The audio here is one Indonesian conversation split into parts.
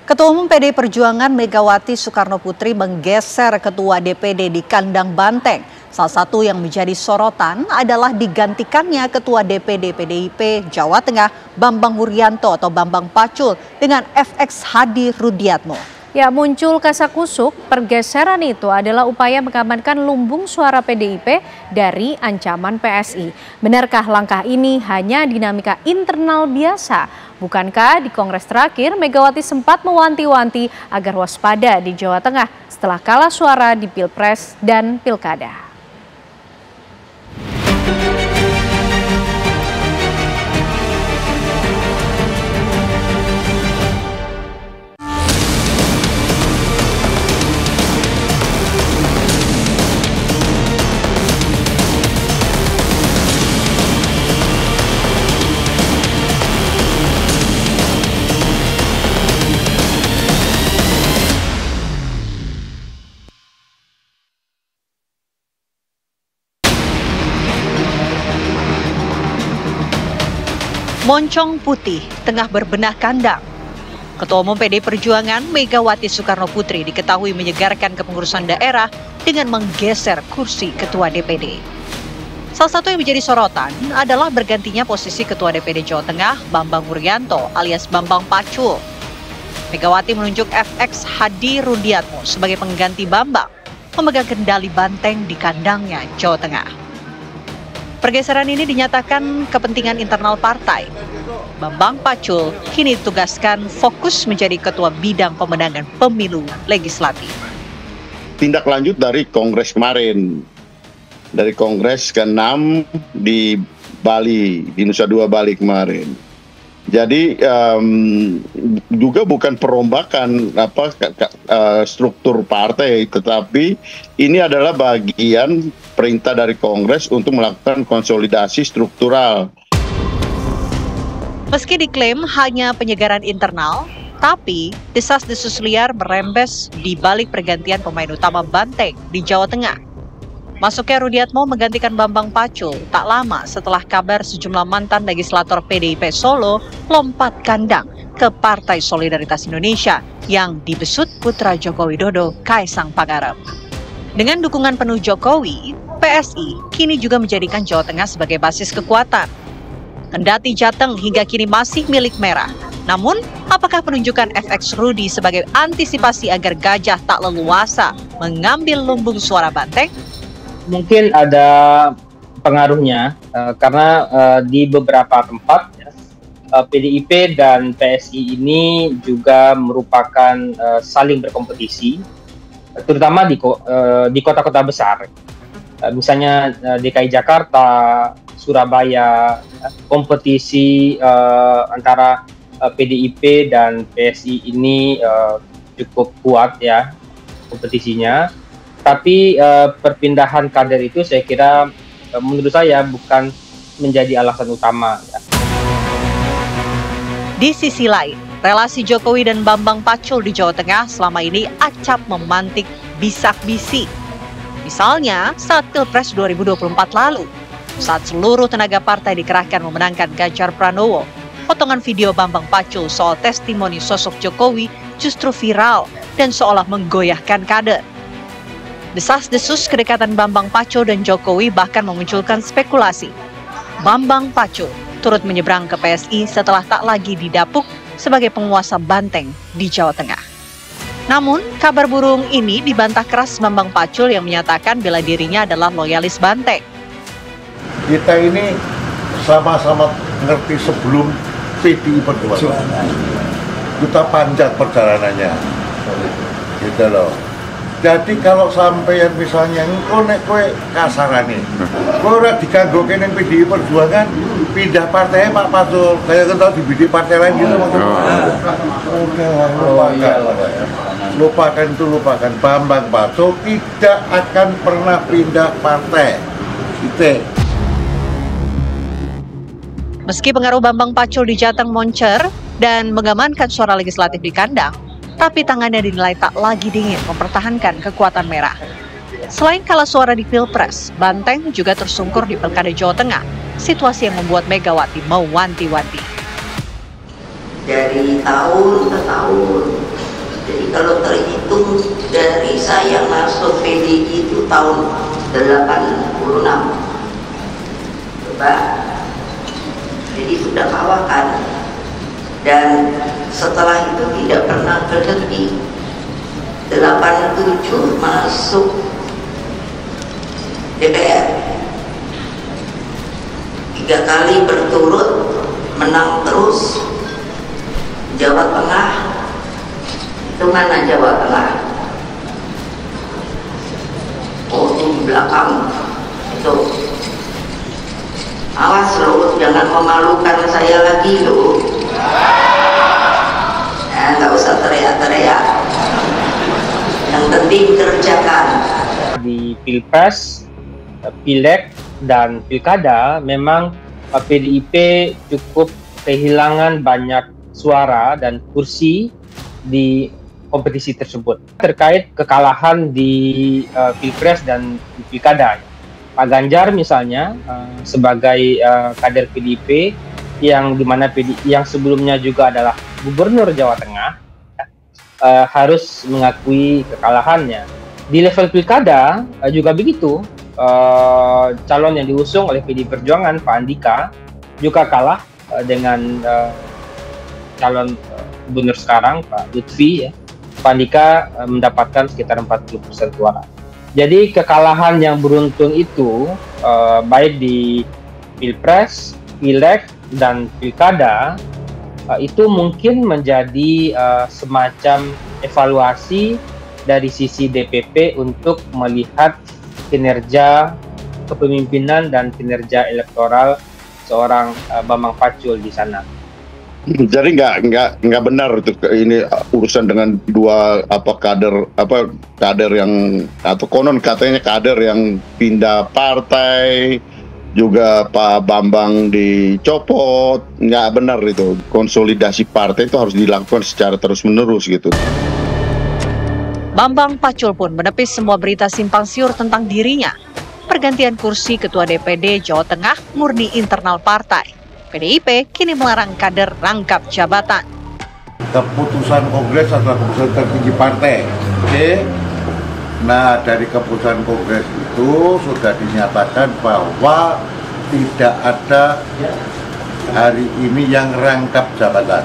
Ketua Umum PDI Perjuangan Megawati Soekarnoputri menggeser Ketua DPD di kandang banteng. Salah satu yang menjadi sorotan adalah digantikannya Ketua DPD PDIP Jawa Tengah Bambang Wuryanto atau Bambang Pacul dengan FX Hadi Rudiatmo. Ya, muncul kasakusuk, pergeseran itu adalah upaya mengamankan lumbung suara PDIP dari ancaman PSI. Benarkah langkah ini hanya dinamika internal biasa? Bukankah di Kongres terakhir Megawati sempat mewanti-wanti agar waspada di Jawa Tengah setelah kalah suara di Pilpres dan Pilkada? Moncong putih tengah berbenah kandang. Ketua Umum PDI Perjuangan Megawati Soekarnoputri diketahui menyegarkan kepengurusan daerah dengan menggeser kursi Ketua DPD. Salah satu yang menjadi sorotan adalah bergantinya posisi Ketua DPD Jawa Tengah Bambang Wuryanto alias Bambang Pacul. Megawati menunjuk FX Hadi Rudiatmo sebagai pengganti Bambang memegang kendali banteng di kandangnya Jawa Tengah. Pergeseran ini dinyatakan kepentingan internal partai. Bambang Pacul kini ditugaskan fokus menjadi Ketua Bidang Pemenangan Pemilu Legislatif. Tindak lanjut dari Kongres kemarin, dari Kongres ke-6 di Bali, di Nusa Dua Bali kemarin. Jadi juga bukan perombakan struktur partai, tetapi ini adalah bagian perintah dari Kongres untuk melakukan konsolidasi struktural. Meski diklaim hanya penyegaran internal, tapi desas-desus liar merembes di balik pergantian pemain utama banteng di Jawa Tengah. Masuknya Rudiatmo menggantikan Bambang Pacul tak lama setelah kabar sejumlah mantan legislator PDIP Solo lompat kandang ke Partai Solidaritas Indonesia yang dibesut putra Joko Widodo, Kaisang Pangarep. Dengan dukungan penuh Jokowi, PSI kini juga menjadikan Jawa Tengah sebagai basis kekuatan. Kendati Jateng hingga kini masih milik Merah. Namun, apakah penunjukan FX Rudi sebagai antisipasi agar gajah tak leluasa mengambil lumbung suara banteng? Mungkin ada pengaruhnya karena di beberapa tempat PDIP dan PSI ini juga merupakan saling berkompetisi, terutama di kota-kota besar. Misalnya DKI Jakarta, Surabaya, kompetisi antara PDIP dan PSI ini cukup kuat ya kompetisinya. Tapi perpindahan kader itu saya kira menurut saya bukan menjadi alasan utama. Ya. Di sisi lain, relasi Jokowi dan Bambang Pacul di Jawa Tengah selama ini acap memantik bisak-bisi. Misalnya saat Pilpres 2024 lalu, saat seluruh tenaga partai dikerahkan memenangkan Ganjar Pranowo, potongan video Bambang Pacul soal testimoni sosok Jokowi justru viral dan seolah menggoyahkan kader. Desas-desus kedekatan Bambang Pacul dan Jokowi bahkan memunculkan spekulasi. Bambang Pacul turut menyeberang ke PSI setelah tak lagi didapuk sebagai penguasa banteng di Jawa Tengah. Namun, kabar burung ini dibantah keras Bambang Pacul yang menyatakan bela dirinya adalah loyalis banteng. Kita ini sama-sama ngerti sebelum PDI Perjuangan. Kita panjang perjalanannya. Gitu loh. Jadi kalau sampai yang misalnya engko nek kowe kasarane, kowe ora diganggoke ning PDI Perjuangan, pindah partai Pak Pacul, kayak kita di partai lain gitu maksudnya. Lupakan Bambang Pacul tidak akan pernah pindah partai. Gitu. Meski pengaruh Bambang Pacul di Jateng moncer dan mengamankan suara legislatif di kandang, tapi tangannya dinilai tak lagi dingin mempertahankan kekuatan Merah. Selain kalah suara di Pilpres, Banteng juga tersungkur di Pilkada Jawa Tengah, situasi yang membuat Megawati mewanti-wanti. Dari tahun ke tahun masuk PDI itu tahun 86. Coba, jadi sudah kawakan. Dan setelah itu tidak pernah berhenti. 87 masuk DPR. 3 kali berturut menang terus. Jawa Tengah, itu mana Jawa Tengah? Oh, ini di belakang itu. Awas loh, jangan memalukan saya lagi loh. Nggak usah teriak-teriak. Yang penting kerjakan. Di Pilpres, Pileg, dan Pilkada memang PDIP cukup kehilangan banyak suara dan kursi di kompetisi tersebut. Terkait kekalahan di Pilpres dan di Pilkada, Pak Ganjar misalnya sebagai kader PDIP yang dimana yang sebelumnya juga adalah Gubernur Jawa Tengah harus mengakui kekalahannya. Di level Pilkada juga begitu, calon yang diusung oleh PDI Perjuangan Pak Andika juga kalah dengan calon gubernur sekarang Pak Lutfi ya. Pak Andika mendapatkan sekitar 40% suara. Jadi kekalahan yang beruntun itu baik di Pilpres, Pileg, dan Pilkada itu mungkin menjadi semacam evaluasi dari sisi DPP untuk melihat kinerja kepemimpinan dan kinerja elektoral seorang Bambang Pacul di sana. Jadi nggak benar itu, ini urusan dengan dua kader yang atau konon katanya kader yang pindah partai, juga Pak Bambang dicopot. Nggak benar itu. Konsolidasi partai itu harus dilakukan secara terus-menerus gitu. Bambang Pacul pun menepis semua berita simpang siur tentang dirinya. Pergantian kursi Ketua DPD Jawa Tengah murni internal partai. PDIP kini melarang kader rangkap jabatan. Keputusan Kongres adalah keputusan tertinggi partai. Oke. Nah, dari keputusan Kongres itu sudah dinyatakan bahwa tidak ada hari ini yang rangkap jabatan.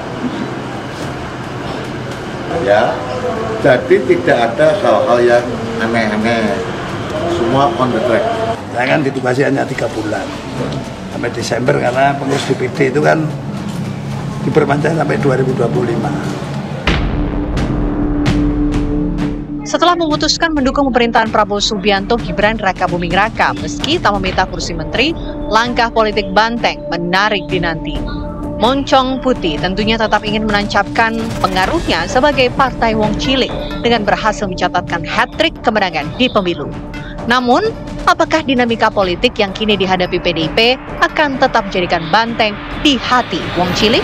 Ya, jadi tidak ada hal-hal yang aneh-aneh. Semua on the track. Saya kan ditugasi hanya 3 bulan. Sampai Desember, karena pengurus DPD itu kan diperpanjang sampai 2025. Setelah memutuskan mendukung pemerintahan Prabowo Subianto, Gibran Raka Buming Raka, meski tak meminta kursi menteri, langkah politik banteng menarik dinanti. Moncong Putih tentunya tetap ingin menancapkan pengaruhnya sebagai partai Wong Cilik dengan berhasil mencatatkan hat-trick kemenangan di pemilu. Namun, apakah dinamika politik yang kini dihadapi PDIP akan tetap menjadikan banteng di hati Wong Cilik?